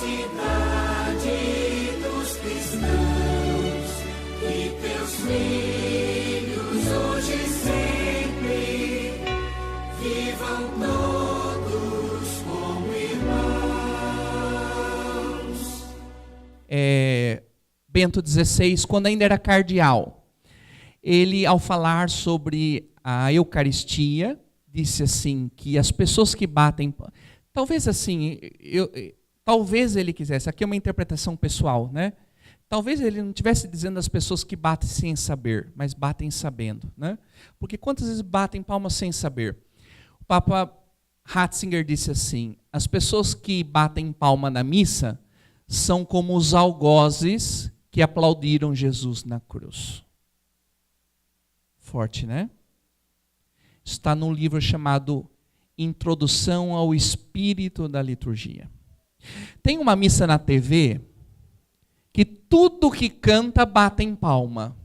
cidade dos cristãos, que teus filhos hoje e sempre vivam todos como irmãos. Bento XVI, quando ainda era cardeal, ele, ao falar sobre a Eucaristia, disse assim, que as pessoas que batem... Talvez assim, talvez ele quisesse, aqui é uma interpretação pessoal, né? Talvez ele não estivesse dizendo as pessoas que batem sem saber, mas batem sabendo, né? Porque quantas vezes batem palmas sem saber? O Papa Ratzinger disse assim, as pessoas que batem palma na missa são como os algozes que aplaudiram Jesus na cruz. Forte, né? Está num livro chamado Introdução ao Espírito da Liturgia. Tem uma missa na TV que tudo que canta batem palma.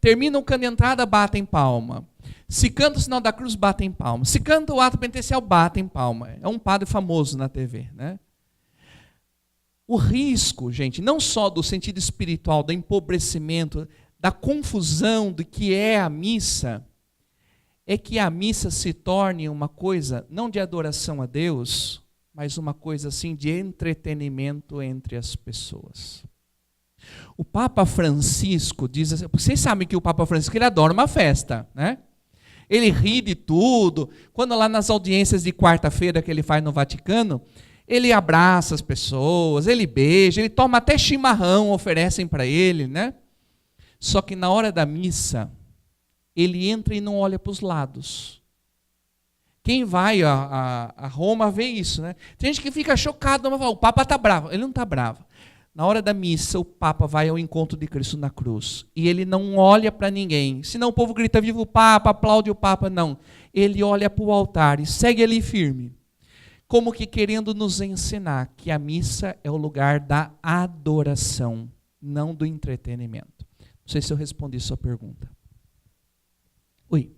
Termina o canto de entrada, batem palma. Se canta o sinal da cruz, batem palma. Se canta o ato penitencial, batem palma. É um padre famoso na TV, né? O risco, gente, não só do sentido espiritual, do empobrecimento, da confusão do que é a missa, é que a missa se torne uma coisa, não de adoração a Deus, mas uma coisa assim de entretenimento entre as pessoas. O Papa Francisco diz assim, vocês sabem que o Papa Francisco ele adora uma festa, né? Ele ri de tudo. Quando lá nas audiências de quarta-feira que ele faz no Vaticano, ele abraça as pessoas, ele beija, ele toma até chimarrão, oferecem para ele, né? Só que na hora da missa, ele entra e não olha para os lados. Quem vai a Roma vê isso, né? Tem gente que fica chocado, mas fala, o Papa está bravo. Ele não está bravo. Na hora da missa, o Papa vai ao encontro de Cristo na cruz. E ele não olha para ninguém. Senão o povo grita, viva o Papa, aplaude o Papa. Não. Ele olha para o altar e segue ali firme. Como que querendo nos ensinar que a missa é o lugar da adoração, não do entretenimento. Não sei se eu respondi sua pergunta. Oi.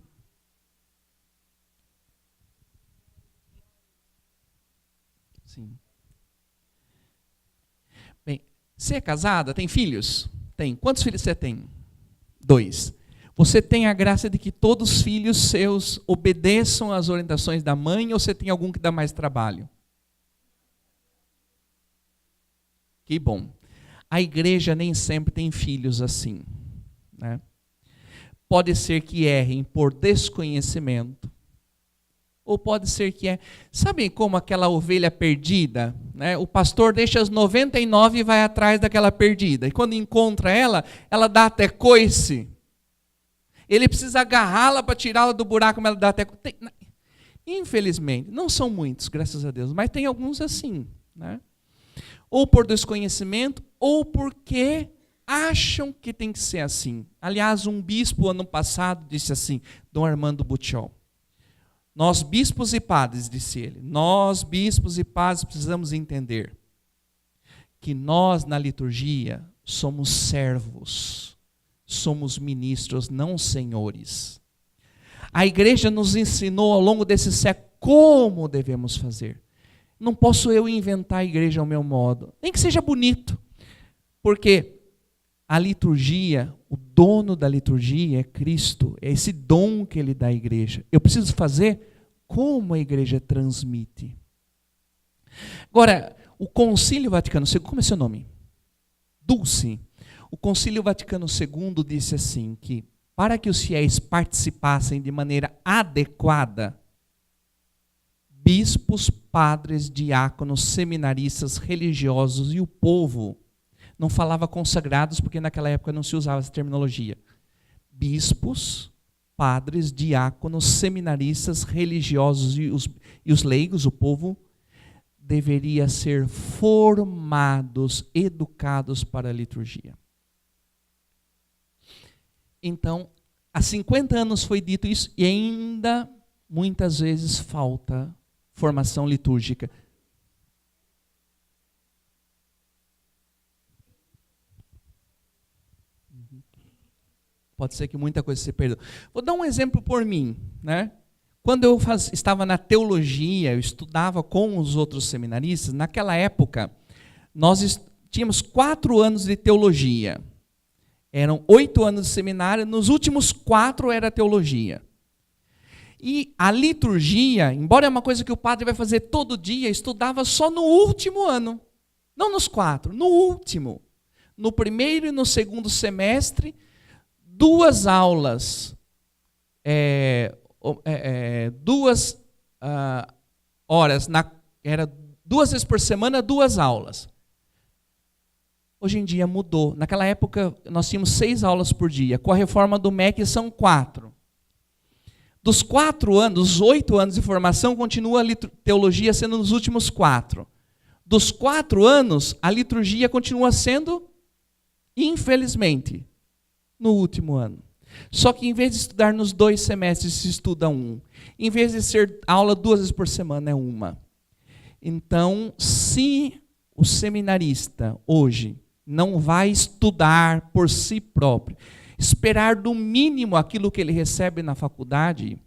Sim. Bem, você é casada? Tem filhos? Tem. Quantos filhos você tem? 2. Você tem a graça de que todos os filhos seus obedeçam às orientações da mãe ou você tem algum que dá mais trabalho? Que bom. A igreja nem sempre tem filhos assim, né? Pode ser que errem por desconhecimento, ou pode ser que Sabem como aquela ovelha perdida, né? O pastor deixa as 99 e vai atrás daquela perdida. E quando encontra ela, ela dá até coice. Ele precisa agarrá-la para tirá-la do buraco, mas ela dá até... Infelizmente, não são muitos, graças a Deus, mas tem alguns assim, né? Ou por desconhecimento, ou porque acham que tem que ser assim. Aliás, um bispo, ano passado, disse assim, Dom Armando Butiol, nós bispos e padres, disse ele, nós bispos e padres precisamos entender que nós, na liturgia, somos servos. Somos ministros, não senhores. A igreja nos ensinou ao longo desse século como devemos fazer. Não posso eu inventar a igreja ao meu modo, nem que seja bonito. Porque a liturgia, o dono da liturgia é Cristo, é esse dom que ele dá à igreja. Eu preciso fazer como a igreja transmite. Agora, o Concílio Vaticano II, como é seu nome? Dulce. O Concílio Vaticano II disse assim, que para que os fiéis participassem de maneira adequada, bispos, padres, diáconos, seminaristas, religiosos e o povo, não falava consagrados porque naquela época não se usava essa terminologia, bispos, padres, diáconos, seminaristas, religiosos e os leigos, o povo, deveria ser formados, educados para a liturgia. Então, há 50 anos foi dito isso e ainda muitas vezes falta formação litúrgica. Pode ser que muita coisa se perdeu. Vou dar um exemplo por mim, né? Quando eu estava na teologia, eu estudava com os outros seminaristas, naquela época, nós tínhamos 4 anos de teologia. Eram 8 anos de seminário, nos últimos 4 era teologia. E a liturgia, embora é uma coisa que o padre vai fazer todo dia, estudava só no último ano. Não nos 4, no último. No primeiro e no segundo semestre, 2 aulas, 2 horas, era 2 vezes por semana, 2 aulas. Hoje em dia mudou. Naquela época nós tínhamos 6 aulas por dia. Com a reforma do MEC são 4. Dos 4 anos, dos 8 anos de formação, continua a teologia sendo nos últimos 4. Dos 4 anos, a liturgia continua sendo, infelizmente, no último ano. Só que em vez de estudar nos 2 semestres, se estuda 1. Em vez de ser aula 2 vezes por semana, é 1. Então, se o seminarista hoje não vai estudar por si próprio, esperar do mínimo aquilo que ele recebe na faculdade,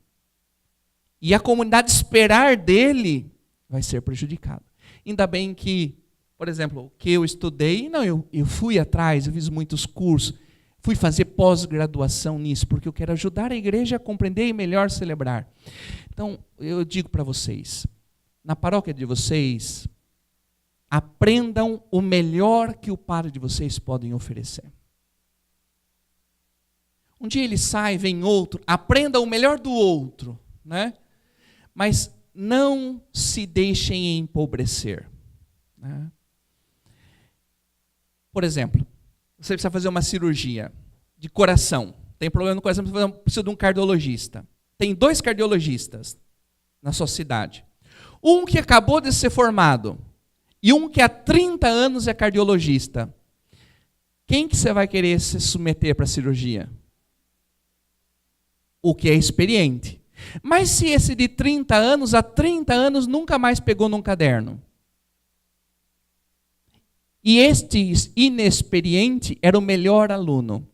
e a comunidade esperar dele, vai ser prejudicado. Ainda bem que, por exemplo, o que eu estudei, eu fui atrás, eu fiz muitos cursos, fui fazer pós-graduação nisso, porque eu quero ajudar a igreja a compreender e melhor celebrar. Então, eu digo para vocês, na paróquia de vocês, aprendam o melhor que o padre de vocês podem oferecer. Um dia ele sai, vem outro, aprenda o melhor do outro, né? Mas não se deixem empobrecer, né? Por exemplo, você precisa fazer uma cirurgia de coração. Tem problema no coração, precisa de um cardiologista. Tem 2 cardiologistas na sua cidade. Um que acabou de ser formado e um que há 30 anos é cardiologista. Quem que você vai querer se submeter para a cirurgia? O que é experiente. Mas se esse de 30 anos, há 30 anos, nunca mais pegou num caderno? E este inexperiente era o melhor aluno.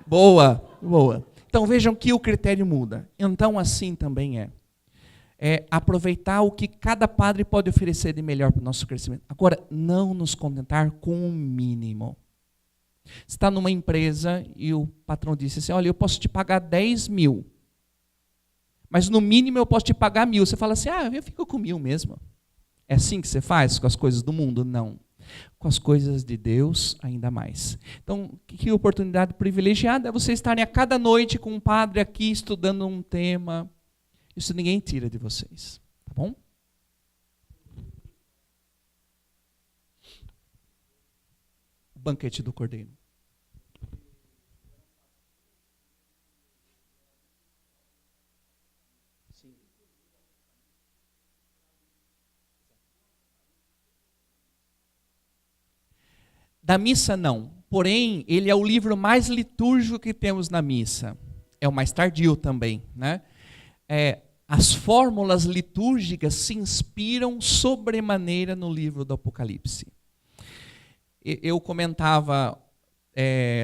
Boa, boa. Então vejam que o critério muda. Então assim também é aproveitar o que cada padre pode oferecer de melhor para o nosso crescimento. Agora, não nos contentar com o mínimo. Você está numa empresa e o patrão disse assim, olha, eu posso te pagar 10 mil, mas no mínimo eu posso te pagar 1.000. Você fala assim, eu fico com 1.000 mesmo. É assim que você faz com as coisas do mundo? Não. Com as coisas de Deus, ainda mais. Então, que oportunidade privilegiada é vocês estarem a cada noite com um padre aqui estudando um tema. Isso ninguém tira de vocês, tá bom? O banquete do Cordeiro. Sim. Da missa não, porém ele é o livro mais litúrgico que temos na missa. É o mais tardio também, né? As fórmulas litúrgicas se inspiram sobremaneira no livro do Apocalipse. Eu comentava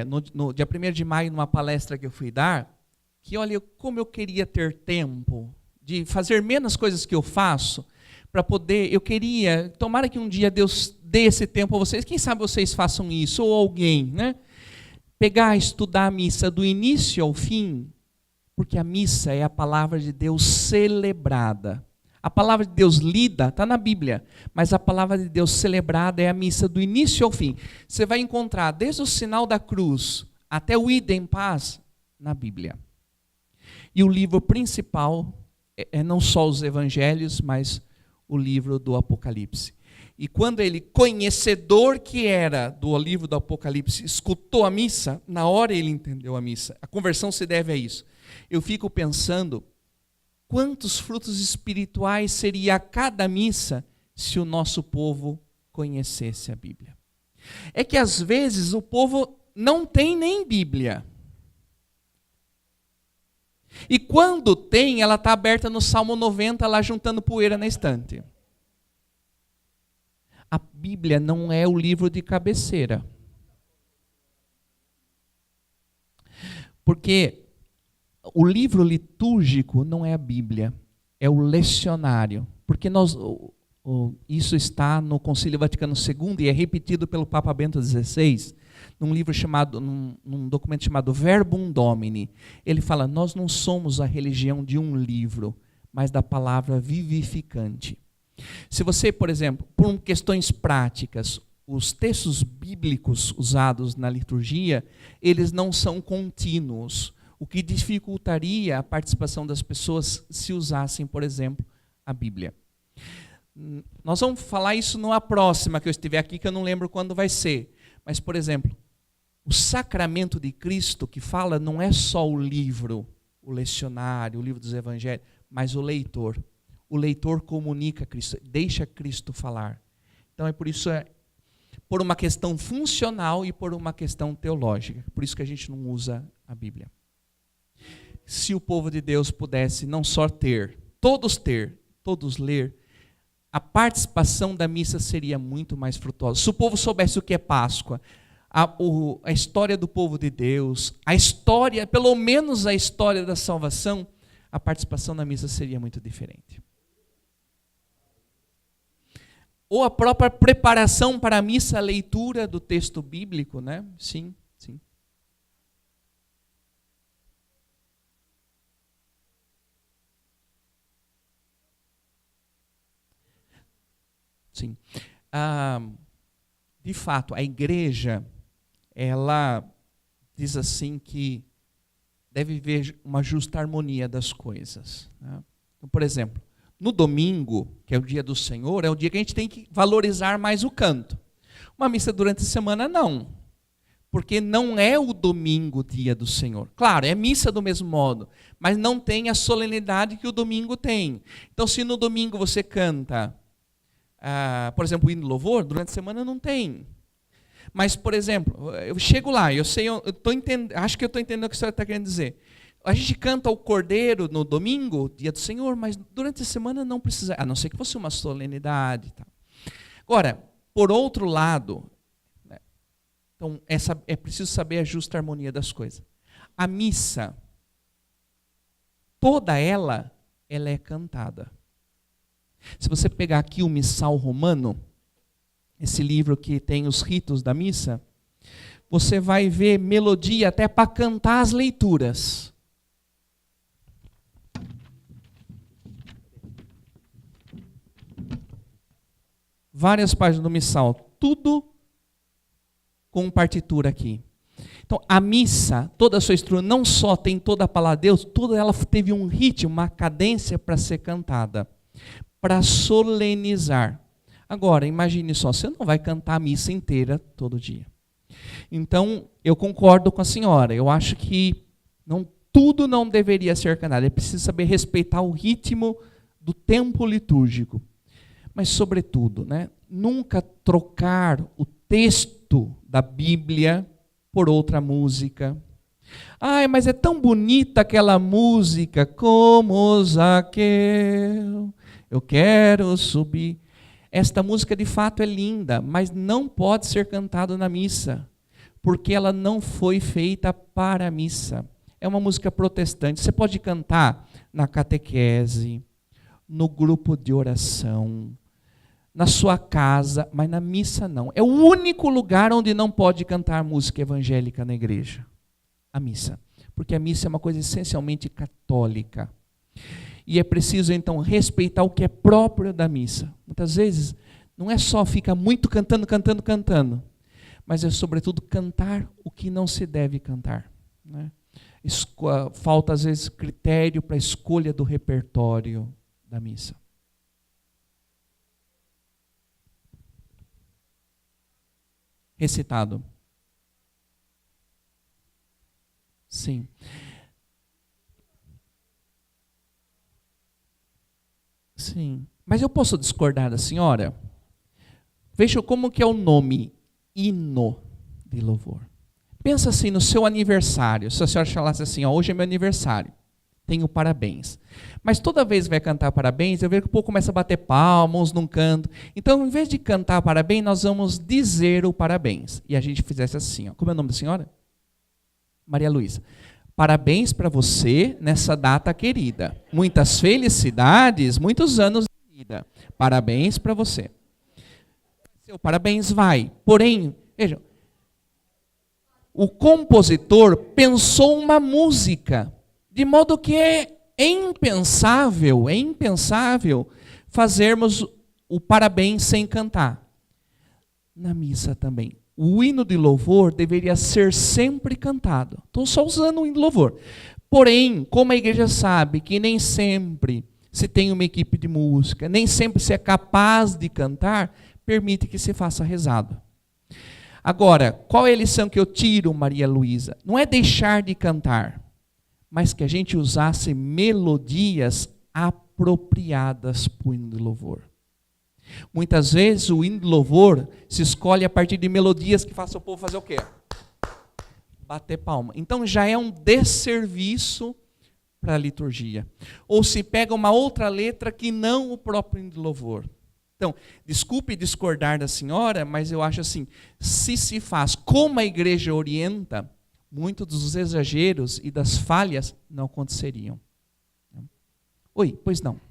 no dia 1º de maio, numa palestra que eu fui dar, que olha, como eu queria ter tempo de fazer menos coisas que eu faço, para poder, eu queria, tomara que um dia Deus dê esse tempo a vocês, quem sabe vocês façam isso, ou alguém, né? Pegar, estudar a missa do início ao fim, porque a missa é a palavra de Deus celebrada. A palavra de Deus lida está na Bíblia, mas a palavra de Deus celebrada é a missa do início ao fim. Você vai encontrar desde o sinal da cruz até o ide em paz na Bíblia. E o livro principal é não só os evangelhos, mas o livro do Apocalipse. E quando ele, conhecedor que era do livro do Apocalipse, escutou a missa, na hora ele entendeu a missa. A conversão se deve a isso. Eu fico pensando, quantos frutos espirituais seria a cada missa se o nosso povo conhecesse a Bíblia? É que às vezes o povo não tem nem Bíblia. E quando tem, ela está aberta no Salmo 90, lá juntando poeira na estante. A Bíblia não é o livro de cabeceira. Porque o livro litúrgico não é a Bíblia, é o lecionário. Porque isso está no Concílio Vaticano II e é repetido pelo Papa Bento XVI, num documento chamado Verbum Domini. Ele fala, nós não somos a religião de um livro, mas da palavra vivificante. Se você, por exemplo, por questões práticas, os textos bíblicos usados na liturgia, eles não são contínuos, o que dificultaria a participação das pessoas se usassem, por exemplo, a Bíblia. Nós vamos falar isso numa próxima que eu estiver aqui, que eu não lembro quando vai ser. Mas, por exemplo, o sacramento de Cristo que fala não é só o livro, o lecionário, o livro dos evangelhos, mas o leitor. O leitor comunica Cristo, deixa Cristo falar. Então é por isso, por uma questão funcional e por uma questão teológica. Por isso que a gente não usa a Bíblia. Se o povo de Deus pudesse não só todos ler, a participação da missa seria muito mais frutuosa. Se o povo soubesse o que é Páscoa, a história do povo de Deus, a história, pelo menos a história da salvação, a participação na missa seria muito diferente. Ou a própria preparação para a missa, a leitura do texto bíblico, né? Sim. Sim. De fato, a igreja, ela diz assim que deve haver uma justa harmonia das coisas. Né? Então, por exemplo, no domingo, que é o dia do Senhor, é o dia que a gente tem que valorizar mais o canto. Uma missa durante a semana, não. Porque não é o domingo dia do Senhor. Claro, é missa do mesmo modo, mas não tem a solenidade que o domingo tem. Então, se no domingo você canta, por exemplo, o hino do louvor, durante a semana não tem. Mas, por exemplo, eu chego lá, acho que eu estou entendendo o que a senhora está querendo dizer. A gente canta o Cordeiro no domingo, dia do Senhor, mas durante a semana não precisa, a não ser que fosse uma solenidade. Tá. Agora, por outro lado, né, então é preciso saber a justa harmonia das coisas. A missa, toda ela é cantada. Se você pegar aqui o Missal Romano, esse livro que tem os ritos da missa, você vai ver melodia até para cantar as leituras. Várias páginas do Missal, tudo com partitura aqui. Então, a missa, toda a sua estrutura, não só tem toda a palavra de Deus, toda ela teve um ritmo, uma cadência para ser cantada, para solenizar. Agora, imagine só, você não vai cantar a missa inteira todo dia. Então, eu concordo com a senhora, eu acho que tudo não deveria ser cantado, é preciso saber respeitar o ritmo do tempo litúrgico. Mas, sobretudo, né, nunca trocar o texto da Bíblia por outra música. Ai, mas é tão bonita aquela música, como Zaqueu, eu quero subir. Esta música de fato é linda, mas não pode ser cantada na missa, porque ela não foi feita para a missa. É uma música protestante. Você pode cantar na catequese, no grupo de oração, na sua casa, mas na missa não. É o único lugar onde não pode cantar música evangélica na igreja. A missa. Porque a missa é uma coisa essencialmente católica. E é preciso, então, respeitar o que é próprio da missa. Muitas vezes, não é só ficar muito cantando, mas é, sobretudo, cantar o que não se deve cantar. Né? Falta, às vezes, critério para a escolha do repertório da missa. Recitado. Sim. Sim. Mas eu posso discordar da senhora? Veja como que é o nome, hino de louvor. Pensa assim no seu aniversário. Se a senhora falasse assim, hoje é meu aniversário, tenho parabéns. Mas toda vez que vai cantar parabéns, eu vejo que o povo começa a bater palmas, num canto. Então, em vez de cantar parabéns, nós vamos dizer o parabéns. E a gente fizesse assim, Como é o nome da senhora? Maria Luísa. Parabéns para você nessa data querida. Muitas felicidades, muitos anos de vida. Parabéns para você. Seu parabéns vai. Porém, vejam, o compositor pensou uma música, de modo que é impensável fazermos o parabéns sem cantar. Na missa também. O hino de louvor deveria ser sempre cantado. Estou só usando o hino de louvor. Porém, como a igreja sabe que nem sempre se tem uma equipe de música, nem sempre se é capaz de cantar, permite que se faça rezado. Agora, qual é a lição que eu tiro, Maria Luísa? Não é deixar de cantar, mas que a gente usasse melodias apropriadas para o hino de louvor. Muitas vezes o hino de louvor se escolhe a partir de melodias que façam o povo fazer o quê? Bater palma. Então já é um desserviço para a liturgia. Ou se pega uma outra letra que não o próprio hino de louvor. Então, desculpe discordar da senhora, mas eu acho assim, se faz como a igreja orienta, muitos dos exageros e das falhas não aconteceriam. Oi, pois não.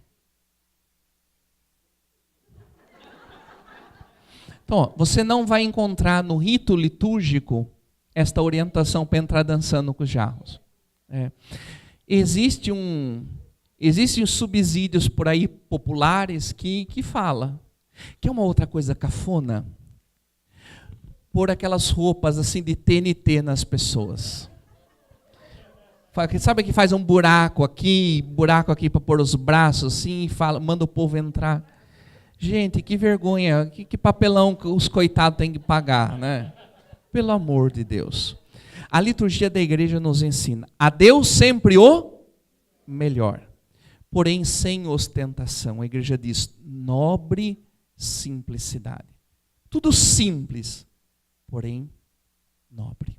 Então, ó, você não vai encontrar no rito litúrgico esta orientação para entrar dançando com os jarros. Existem subsídios por aí populares que fala. Que é uma outra coisa cafona. Pôr aquelas roupas assim de TNT nas pessoas. Sabe que faz um buraco aqui para pôr os braços assim e fala, manda o povo entrar. Gente, que vergonha, que papelão que os coitados têm que pagar, né? Pelo amor de Deus. A liturgia da igreja nos ensina a Deus sempre o melhor, porém sem ostentação. A igreja diz nobre simplicidade. Tudo simples, porém nobre.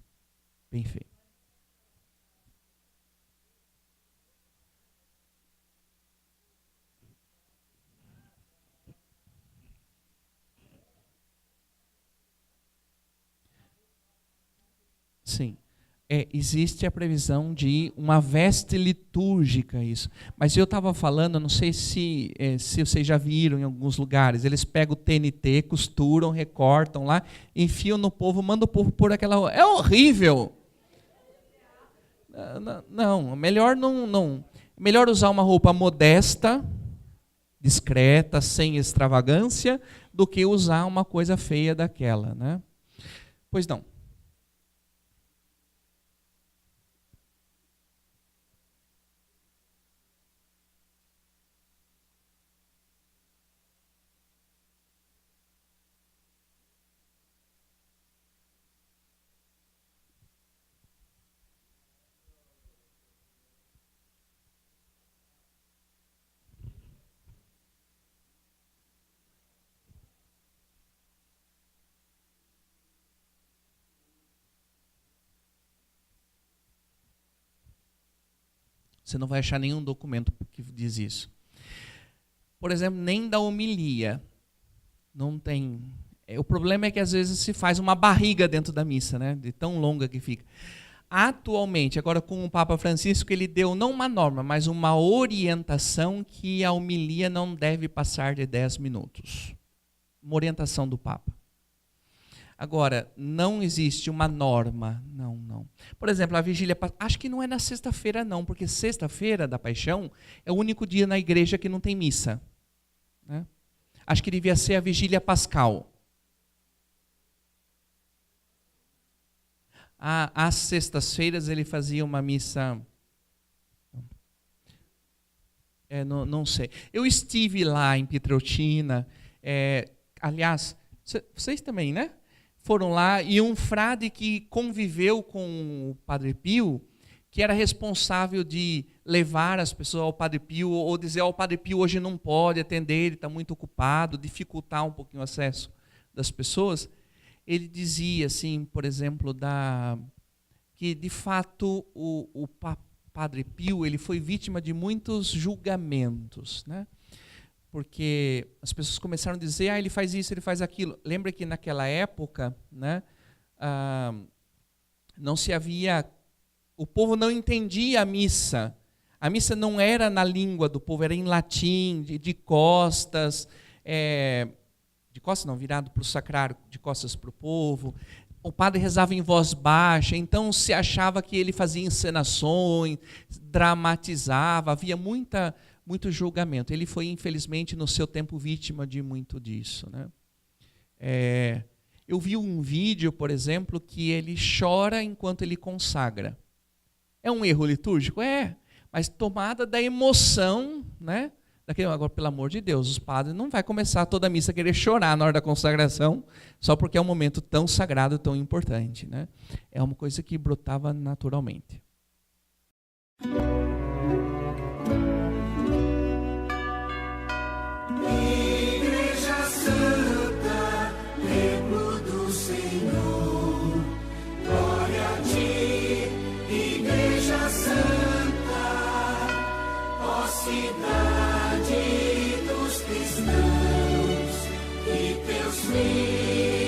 Bem feito. Sim. Existe a previsão de uma veste litúrgica, isso. Mas eu estava falando, não sei se vocês já viram em alguns lugares, eles pegam o TNT, costuram, recortam lá, enfiam no povo, mandam o povo por aquela roupa. É horrível! Não, melhor não. Melhor usar uma roupa modesta, discreta, sem extravagância, do que usar uma coisa feia daquela, né? Pois não. Você não vai achar nenhum documento que diz isso. Por exemplo, nem da homilia. Não tem. O problema é que às vezes se faz uma barriga dentro da missa, né? De tão longa que fica. Atualmente, agora com o Papa Francisco, ele deu não uma norma, mas uma orientação que a homilia não deve passar de 10 minutos. Uma orientação do Papa. Agora, não existe uma norma, não. Por exemplo, a vigília, acho que não é na sexta-feira não, porque sexta-feira da Paixão é o único dia na igreja que não tem missa. Né? Acho que devia ser a vigília pascal. Às sextas-feiras ele fazia uma missa... não sei. Eu estive lá em Pietreutina, aliás, vocês também, né? Foram lá, e um frade que conviveu com o Padre Pio, que era responsável de levar as pessoas ao Padre Pio, ou dizer, o Padre Pio hoje não pode atender, ele está muito ocupado, dificultar um pouquinho o acesso das pessoas. Ele dizia, assim, por exemplo, que de fato o Padre Pio ele foi vítima de muitos julgamentos, né? Porque as pessoas começaram a dizer, ele faz isso, ele faz aquilo. Lembra que naquela época, né, não se havia O povo não entendia a missa. A missa não era na língua do povo, era em latim, de costas. De costas não, virado para o sacrário, de costas para o povo. O padre rezava em voz baixa, então se achava que ele fazia encenações, dramatizava, havia muito julgamento. Ele foi, infelizmente, no seu tempo, vítima de muito disso, né? Eu vi um vídeo, por exemplo, que ele chora enquanto ele consagra. É um erro litúrgico? É, mas tomada da emoção, né? Agora, pelo amor de Deus, os padres não vai começar toda a missa a querer chorar na hora da consagração, só porque é um momento tão sagrado, tão importante, né? É uma coisa que brotava naturalmente. Igreja Santa, templo do Senhor, glória a ti, Igreja Santa, ó cidade dos cristãos, que teus filhos